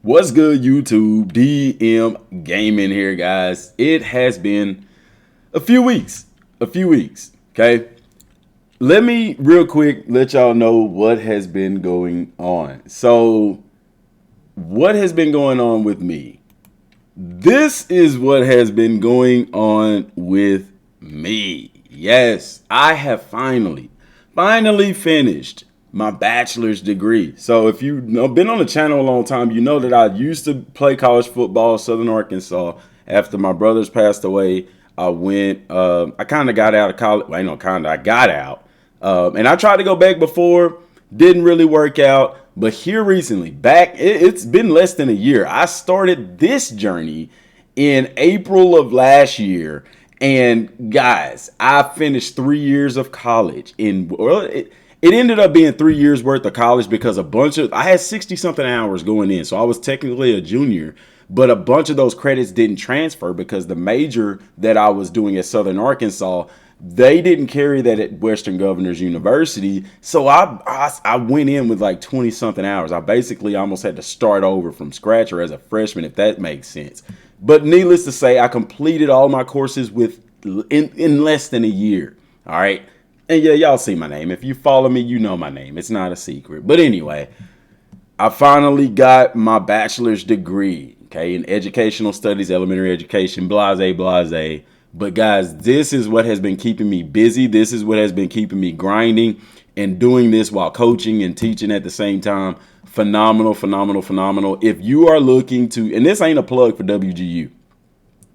What's good, YouTube? Dmgaming here, guys. It has been a few weeks. Okay. Let me real quick let y'all know what has been going on. So, what has been going on with me? This is what has been going on with me. Yes, I have finally finished my bachelor's degree. So if you've been on the channel a long time, you know that I used to play college football, Southern Arkansas. After my brothers passed away, I kind of got out of college. Well, I got out. And I tried to go back before, didn't really work out. But here recently, it's been less than a year. I started this journey in April of last year. And guys, I finished 3 years of college it ended up being 3 years worth of college because I had 60 something hours going in. So I was technically a junior, but a bunch of those credits didn't transfer because the major that I was doing at Southern Arkansas, they didn't carry that at Western Governors University. So I went in with like 20 something hours. I basically almost had to start over from scratch, or as a freshman, if that makes sense. But needless to say, I completed all my courses in less than a year. All right. And yeah, y'all see my name. If you follow me, you know my name. It's not a secret. But anyway, I finally got my bachelor's degree, okay, in educational studies, elementary education, blase, blase. But guys, this is what has been keeping me busy. This is what has been keeping me grinding and doing this while coaching and teaching at the same time. Phenomenal, phenomenal, phenomenal. If you are looking to, and this ain't a plug for WGU.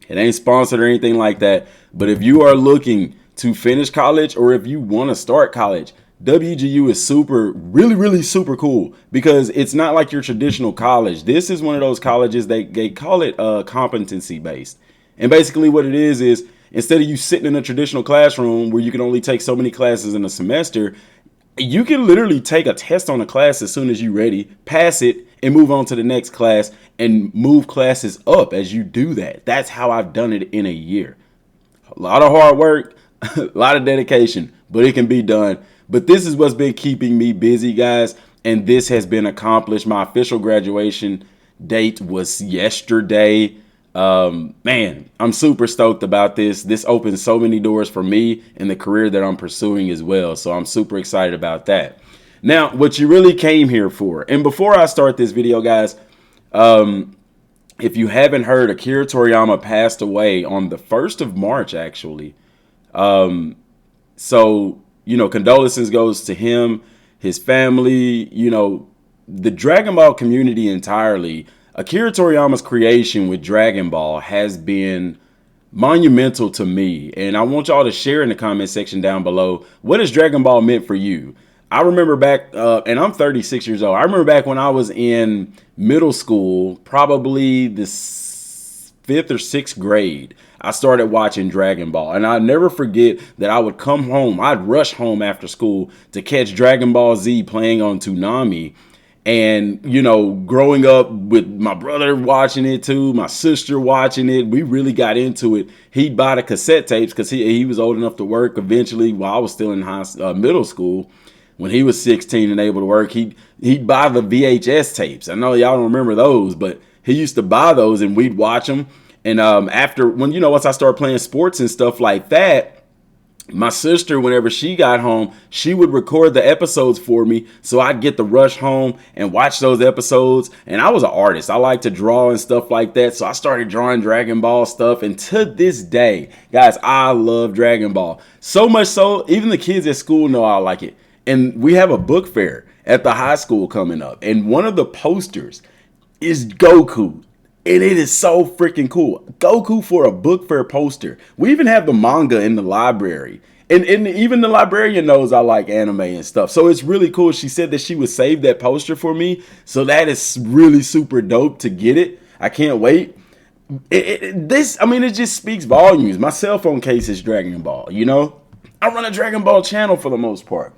It ain't sponsored or anything like that. But if you are looking to finish college, or if you want to start college, WGU is really super cool because it's not like your traditional college. This is one of those colleges they call it competency based. And basically what it is instead of you sitting in a traditional classroom where you can only take so many classes in a semester, you can literally take a test on a class as soon as you're ready, pass it, and move on to the next class and move classes up as you do that. That's how I've done it in a year. A lot of hard work, a lot of dedication, but it can be done. But this is what's been keeping me busy, guys. And this has been accomplished. My official graduation date was yesterday. Man, I'm super stoked about this. This opens so many doors for me and the career that I'm pursuing as well. So I'm super excited about that. Now, what you really came here for, and before I start this video, guys, if you haven't heard, Akira Toriyama passed away on the 1st of March, actually. So, condolences goes to him, his family, the Dragon Ball community entirely. Akira Toriyama's creation with Dragon Ball has been monumental to me. And I want y'all to share in the comment section down below, what has Dragon Ball meant for you? I remember back, and I'm 36 years old. I remember back when I was in middle school, probably the 5th or 6th grade, I started watching Dragon Ball. And I'll never forget that I would come home. I'd rush home after school to catch Dragon Ball Z playing on Toonami. And, growing up with my brother watching it too, my sister watching it, we really got into it. He'd buy the cassette tapes because he was old enough to work eventually while I was still in middle school. When he was 16 and able to work, he'd buy the VHS tapes. I know y'all don't remember those, but he used to buy those and we'd watch them. And once I started playing sports and stuff like that, my sister, whenever she got home, she would record the episodes for me. So I'd get to rush home and watch those episodes. And I was an artist. I like to draw and stuff like that. So I started drawing Dragon Ball stuff. And to this day, guys, I love Dragon Ball. So much so, even the kids at school know I like it. And we have a book fair at the high school coming up. And one of the posters is Goku. And it is so freaking cool. Goku for a book fair poster. We even have the manga in the library. And even the librarian knows I like anime and stuff. So it's really cool. She said that she would save that poster for me. So that is really super dope to get it. I can't wait. It just speaks volumes. My cell phone case is Dragon Ball, I run a Dragon Ball channel for the most part.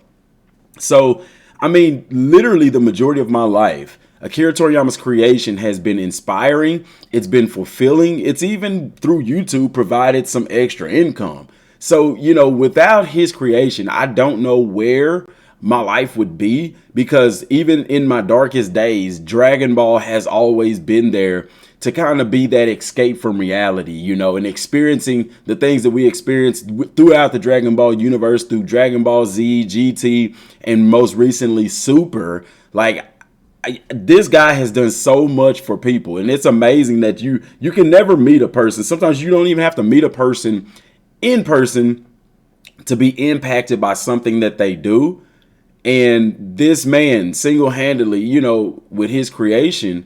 So, literally the majority of my life, Akira Toriyama's creation has been inspiring. It's been fulfilling. It's even through YouTube provided some extra income. So, without his creation, I don't know where my life would be, because even in my darkest days, Dragon Ball has always been there to kind of be that escape from reality, you know, and experiencing the things that we experienced throughout the Dragon Ball universe, through Dragon Ball Z, GT, and most recently Super. Like, this guy has done so much for people, and it's amazing that you can never meet a person. Sometimes you don't even have to meet a person in person to be impacted by something that they do. And this man single-handedly, you know, with his creation,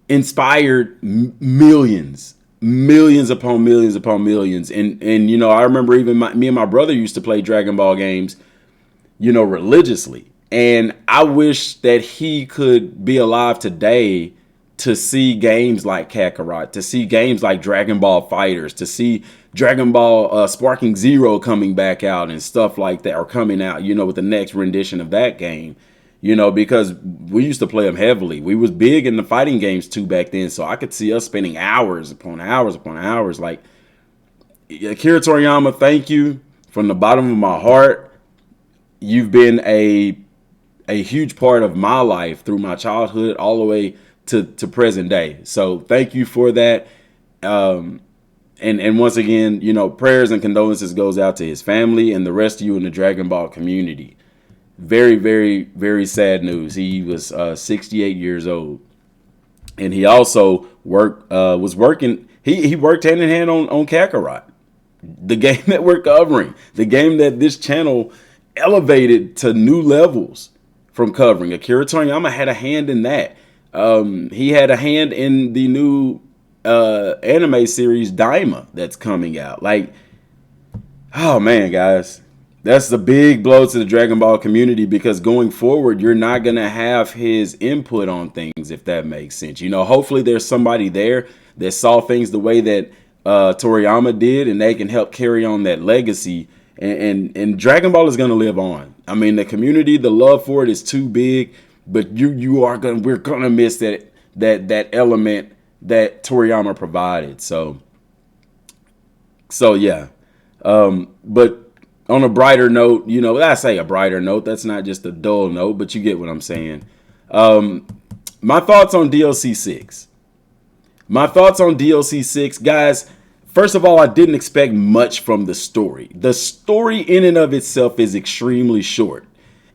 inspired millions upon millions. And you know, I remember even me and my brother used to play Dragon Ball games, you know, religiously. And I wish that he could be alive today to see games like Kakarot, to see games like Dragon Ball Fighters, to see Dragon Ball Sparking Zero coming back out and stuff like that, or coming out, you know, with the next rendition of that game. You know, because we used to play them heavily. We was big in the fighting games too back then. So I could see us spending hours upon hours upon hours. Like, Akira Toriyama, thank you from the bottom of my heart. You've been a huge part of my life through my childhood all the way to present day. So thank you for that. And once again, you know, prayers and condolences goes out to his family and the rest of you in the Dragon Ball community. Very, very, very sad news. He was 68 years old, and he also was working. He worked hand in hand on Kakarot, the game that we're covering, the game that this channel elevated to new levels from covering. Akira Toriyama had a hand in that. He had a hand in the new anime series Daima that's coming out. Like, oh man, guys. That's a big blow to the Dragon Ball community, because going forward, you're not going to have his input on things, if that makes sense. You know, hopefully there's somebody there that saw things the way that Toriyama did, and they can help carry on that legacy. And Dragon Ball is going to live on. I mean, the community, the love for it is too big, but we're going to miss that element that Toriyama provided. So yeah. But on a brighter note, you know, I say a brighter note, that's not just a dull note, but you get what I'm saying. My thoughts on DLC 6. My thoughts on DLC 6, guys. First of all, I didn't expect much from the story. The story in and of itself is extremely short.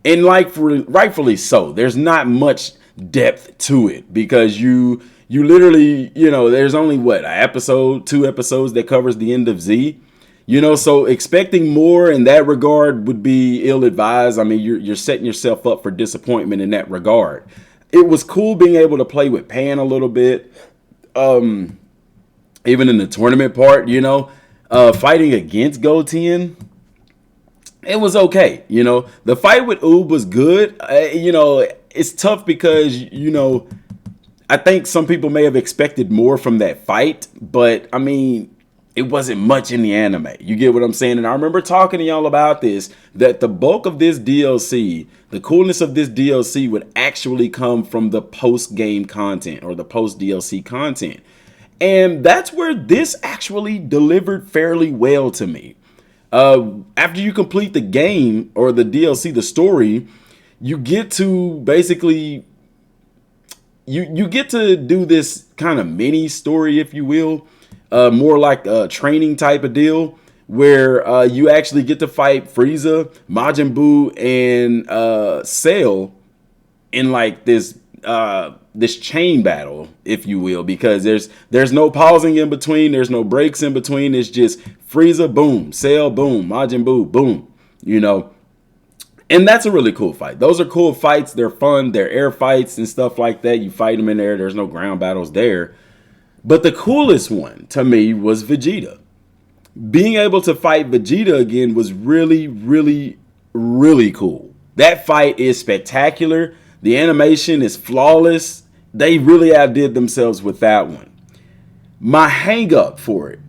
And rightfully so. There's not much depth to it, because you literally, you know, there's only two episodes that covers the end of Z. You know, so expecting more in that regard would be ill-advised. I mean, you're setting yourself up for disappointment in that regard. It was cool being able to play with Pan a little bit. Even in the tournament part, you know, fighting against Goten, it was okay. You know, the fight with Oob was good. You know, it's tough because, you know, I think some people may have expected more from that fight, but I mean, it wasn't much in the anime. You get what I'm saying? And I remember talking to y'all about this, that the bulk of this DLC, the coolness of this DLC would actually come from the post-game content, or the post-DLC content. And that's where this actually delivered fairly well to me. After you complete the game, or the DLC, the story, you get to basically, you get to do this kind of mini story, if you will. More like a training type of deal, where you actually get to fight Frieza, Majin Buu, and Cell in like this chain battle, if you will, because there's no pausing in between, there's no breaks in between. It's just Frieza, boom, Cell, boom, Majin Buu, boom, you know. And that's a really cool fight. Those are cool fights. They're fun. They're air fights and stuff like that. You fight them in there. There's no ground battles there. But the coolest one to me was Vegeta. Being able to fight Vegeta again was really, really, really cool. That fight is spectacular. The animation is flawless. They really outdid themselves with that one. My hang up for it,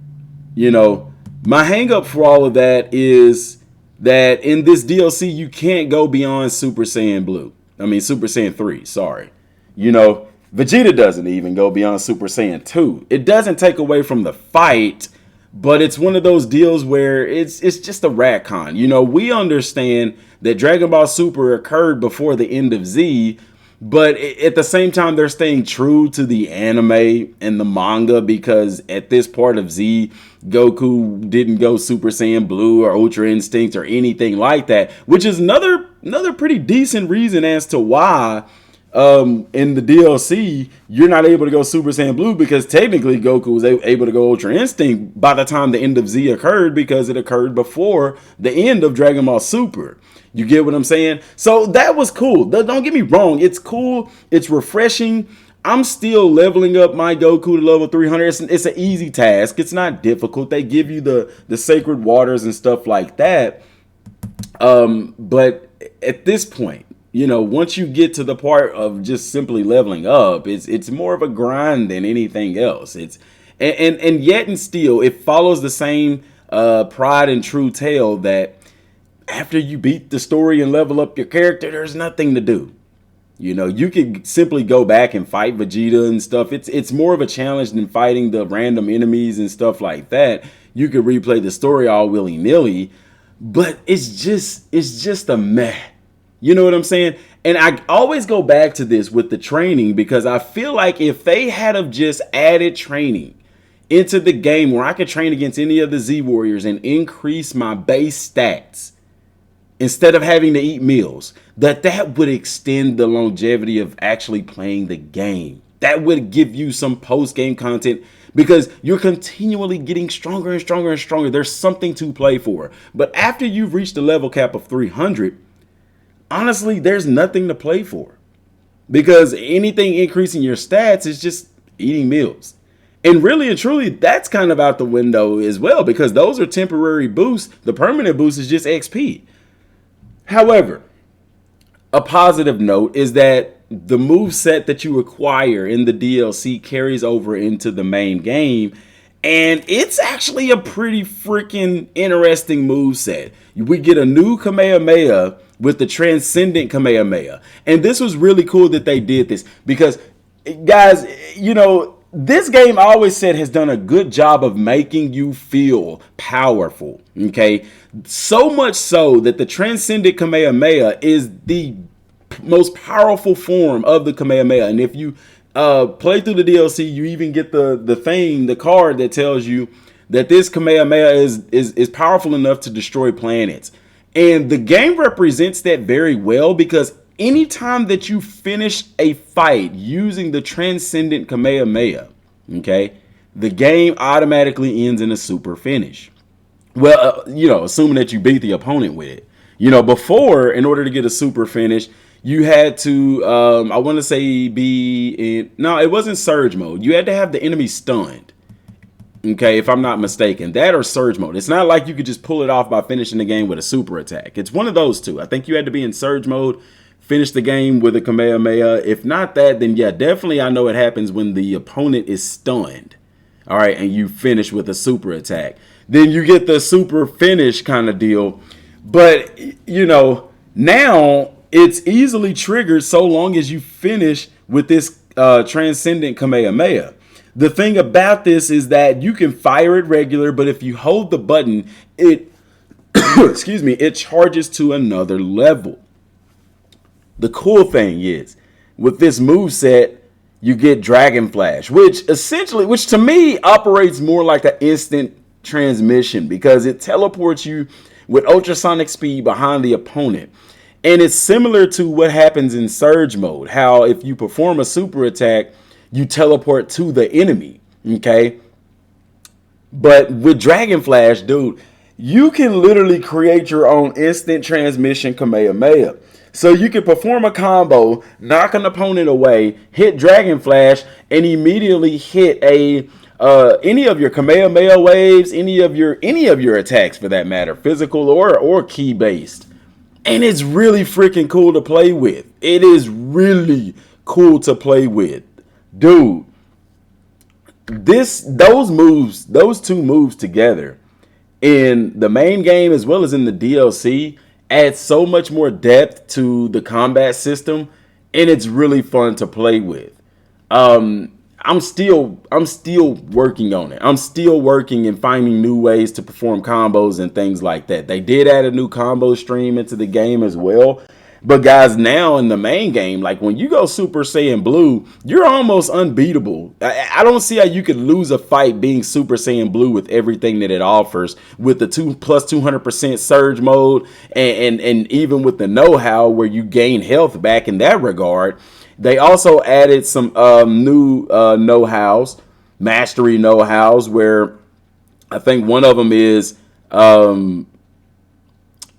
you know, my hang up for all of that is that in this DLC, you can't go beyond Super Saiyan Blue. I mean, Super Saiyan 3, sorry. You know, Vegeta doesn't even go beyond Super Saiyan 2. It doesn't take away from the fight, but it's one of those deals where it's just a retcon. You know, we understand that Dragon Ball Super occurred before the end of Z, but at the same time, they're staying true to the anime and the manga, because at this part of Z, Goku didn't go Super Saiyan Blue or Ultra Instinct or anything like that, which is another pretty decent reason as to why in the DLC you're not able to go Super Saiyan Blue, because technically Goku was able to go Ultra Instinct by the time the end of Z occurred, because it occurred before the end of Dragon Ball Super. You get what I'm saying? So that was cool. Don't get me wrong. It's cool. It's refreshing. I'm still leveling up my Goku to level 300. It's an easy task. It's not difficult. They give you the sacred waters and stuff like that. But at this point, you know, once you get to the part of just simply leveling up, it's more of a grind than anything else. And yet and still, it follows the same pride and true tale that after you beat the story and level up your character, there's nothing to do. You know, you can simply go back and fight Vegeta and stuff. It's more of a challenge than fighting the random enemies and stuff like that. You could replay the story all willy-nilly, but it's just a meh. You know what I'm saying? And I always go back to this with the training, because I feel like if they had have just added training into the game where I could train against any of the Z Warriors and increase my base stats instead of having to eat meals, that would extend the longevity of actually playing the game. That would give you some post-game content, because you're continually getting stronger and stronger and stronger. There's something to play for. But after you've reached the level cap of 300, honestly, there's nothing to play for, because anything increasing your stats is just eating meals. And really and truly, that's kind of out the window as well, because those are temporary boosts. The permanent boost is just XP. However, a positive note is that the move set that you acquire in the DLC carries over into the main game, and it's actually a pretty freaking interesting move set. We get a new Kamehameha with the Transcendent Kamehameha, and this was really cool that they did this, because, guys, you know, this game, I always said, has done a good job of making you feel powerful, okay? So much so that the Transcendent Kamehameha is the most powerful form of the Kamehameha. And if you play through the DLC, you even get the card that tells you that this Kamehameha is powerful enough to destroy planets. And the game represents that very well, because anytime that you finish a fight using the Transcendent Kamehameha, okay, the game automatically ends in a super finish. Well, you know, assuming that you beat the opponent with it. You know, before, in order to get a super finish, you had to, I want to say it wasn't surge mode. You had to have the enemy stunned. Okay, if I'm not mistaken, that or surge mode. It's not like you could just pull it off by finishing the game with a super attack. It's one of those two. I think you had to be in surge mode, finish the game with a Kamehameha. If not that, then yeah, definitely I know it happens when the opponent is stunned. All right, and you finish with a super attack. Then you get the super finish kind of deal. But, you know, now it's easily triggered so long as you finish with this Transcendent Kamehameha. The thing about this is that you can fire it regular, but if you hold the button, it excuse me, it charges to another level. The cool thing is, with this moveset, you get Dragon Flash, which to me operates more like an instant transmission, because it teleports you with ultrasonic speed behind the opponent. And it's similar to what happens in surge mode, how if you perform a super attack, you teleport to the enemy, okay? But with Dragon Flash, dude, you can literally create your own instant transmission Kamehameha. So you can perform a combo, knock an opponent away, hit Dragon Flash, and immediately hit any of your Kamehameha waves, any of your attacks for that matter, physical or key based. And it's really freaking cool to play with. It is really cool to play with. Dude, those two moves together in the main game as well as in the DLC add so much more depth to the combat system, and it's really fun to play with. I'm still working on it. I'm still working and finding new ways to perform combos and things like that. They did add a new combo stream into the game as well. But guys, now in the main game, like when you go Super Saiyan Blue, you're almost unbeatable. I don't see how you could lose a fight being Super Saiyan Blue with everything that it offers, with the 200% surge mode, and even with the know-how where you gain health back in that regard. They also added some new know-hows, mastery know-hows, where I think one of them is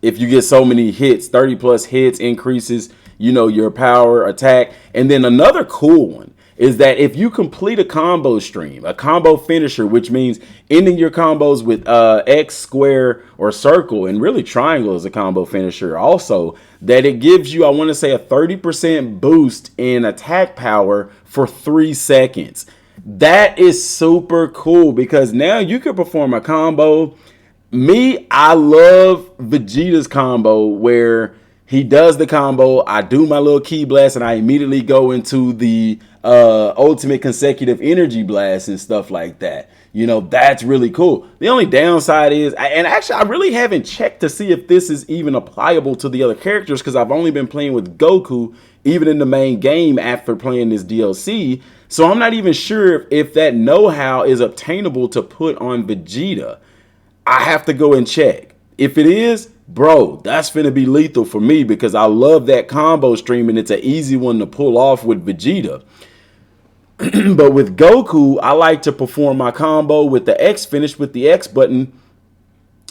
if you get so many hits, 30 plus hits increases, your power attack. And then another cool one is that if you complete a combo stream, a combo finisher, which means ending your combos with X, square, or circle, and really triangle is a combo finisher also, that it gives you, I want to say, a 30% boost in attack power for 3 seconds. That is super cool because now you can perform a combo. I love Vegeta's combo where he does the combo, I do my little ki blast, and I immediately go into the ultimate consecutive energy blast and stuff like that. That's really cool. The only downside is, and actually I really haven't checked to see if this is even applicable to the other characters because I've only been playing with Goku even in the main game after playing this DLC. So I'm not even sure if that know-how is obtainable to put on Vegeta. I have to go and check. If it is, bro, that's finna be lethal for me because I love that combo stream and it's an easy one to pull off with Vegeta. But with Goku, I like to perform my combo with the X finish with the X button.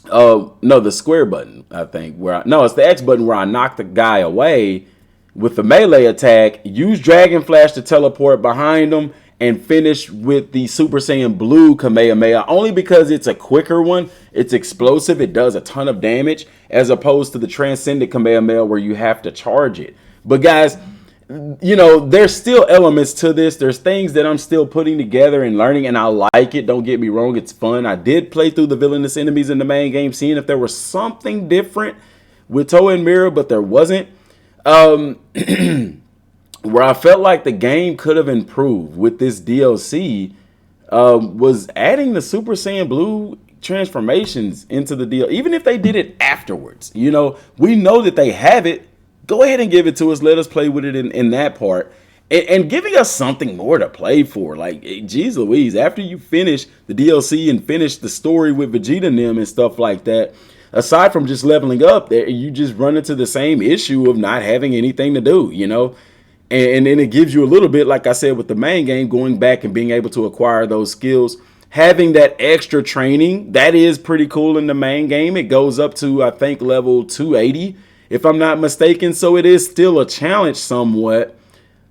No, the square button, I think. It's the X button where I knock the guy away with the melee attack, use Dragon Flash to teleport behind him, and finish with the Super Saiyan Blue Kamehameha, only because it's a quicker one. It's explosive. It does a ton of damage as opposed to the Transcendent Kamehameha where you have to charge it. But guys, there's still elements to this. There's things that I'm still putting together and learning, and I like it. Don't get me wrong. It's fun. I did play through the villainous enemies in the main game, seeing if there was something different with Toa and Mira, but there wasn't. Where I felt like the game could have improved with this DLC was adding the Super Saiyan Blue transformations into the deal. Even if they did it afterwards, we know that they have it. Go ahead and give it to us. Let us play with it in that part. And giving us something more to play for. Like, geez Louise, after you finish the DLC and finish the story with Vegeta and them and stuff like that, aside from just leveling up, you just run into the same issue of not having anything to do, And then it gives you a little bit, like I said, with the main game, going back and being able to acquire those skills. Having that extra training, that is pretty cool in the main game. It goes up to, I think, level 280, if I'm not mistaken. So it is still a challenge somewhat.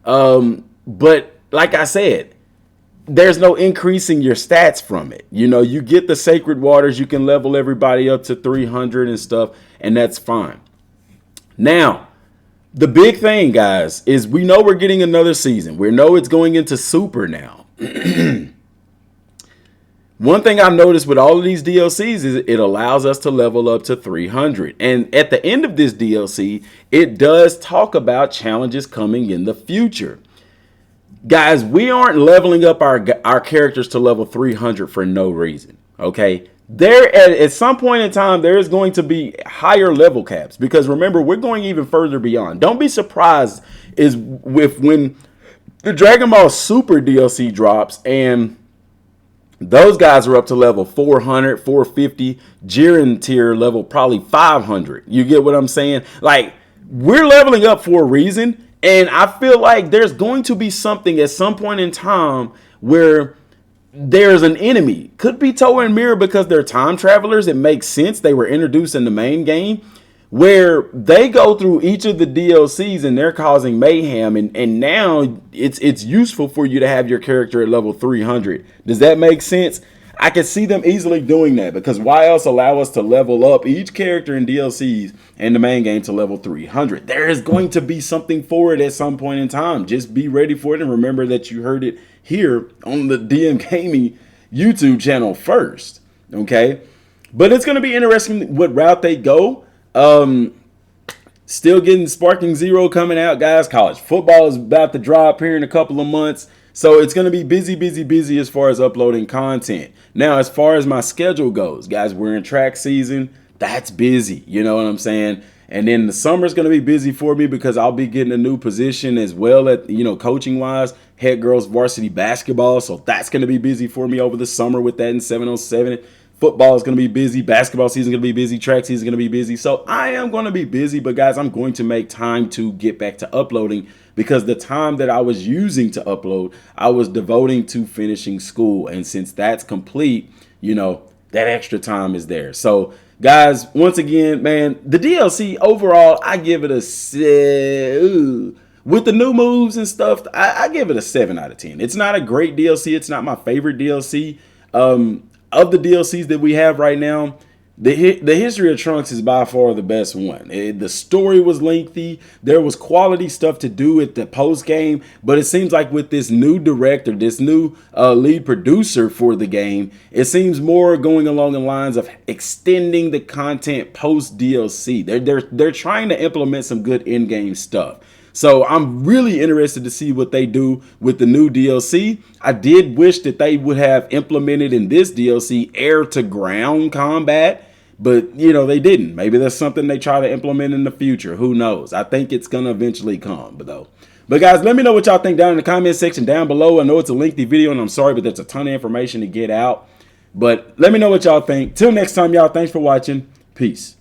But like I said, there's no increasing your stats from it. You get the sacred waters. You can level everybody up to 300 and stuff, and that's fine. Now, the big thing, guys, is we know we're getting another season. We know it's going into Super now. One thing I've noticed with all of these DLCs is it allows us to level up to 300. And at the end of this DLC, it does talk about challenges coming in the future. Guys, we aren't leveling up our characters to level 300 for no reason, okay? At some point in time, there is going to be higher level caps because remember, we're going even further beyond. Don't be surprised when the Dragon Ball Super DLC drops and those guys are up to level 400, 450, Jiren tier level probably 500. You get what I'm saying? Like, we're leveling up for a reason, and I feel like there's going to be something at some point in time where there's an enemy. Could be Toa and Mira because they're time travelers. It makes sense. They were introduced in the main game where they go through each of the DLCs and they're causing mayhem. And now it's useful for you to have your character at level 300. Does that make sense? I can see them easily doing that because why else allow us to level up each character in DLCs and the main game to level 300? There is going to be something for it at some point in time. Just be ready for it and remember that you heard it here on the Dmgaming YouTube channel first, okay? But it's going to be interesting what route they go. Still getting Sparking Zero coming out, guys. College football is about to drop here in a couple of months. So it's going to be busy, busy, busy as far as uploading content. Now, as far as my schedule goes, guys, we're in track season. That's busy. You know what I'm saying? And then the summer's going to be busy for me because I'll be getting a new position as well at, coaching wise, head girls varsity basketball. So that's going to be busy for me over the summer with that in 707. Football is going to be busy. Basketball season is going to be busy. Track season is going to be busy. So I am going to be busy. But guys, I'm going to make time to get back to uploading because the time that I was using to upload, I was devoting to finishing school. And since that's complete, that extra time is there. So guys, once again, man, the DLC overall, I give it a with the new moves and stuff, I give it a 7 out of 10. It's not a great DLC. It's not my favorite DLC. Of the DLCs that we have right now, the History of Trunks is by far the best one. The story was lengthy. There was quality stuff to do at the post game, but it seems like with this new director, this new lead producer for the game, it seems more going along the lines of extending the content post DLC. They're trying to implement some good in-game stuff. So I'm really interested to see what they do with the new DLC. I did wish that they would have implemented in this DLC air to ground combat, but they didn't. Maybe that's something they try to implement in the future. Who knows? I think it's gonna eventually come, But guys, let me know what y'all think down in the comment section down below. I know it's a lengthy video and I'm sorry, but that's a ton of information to get out. But let me know what y'all think. Till next time, y'all, thanks for watching. Peace.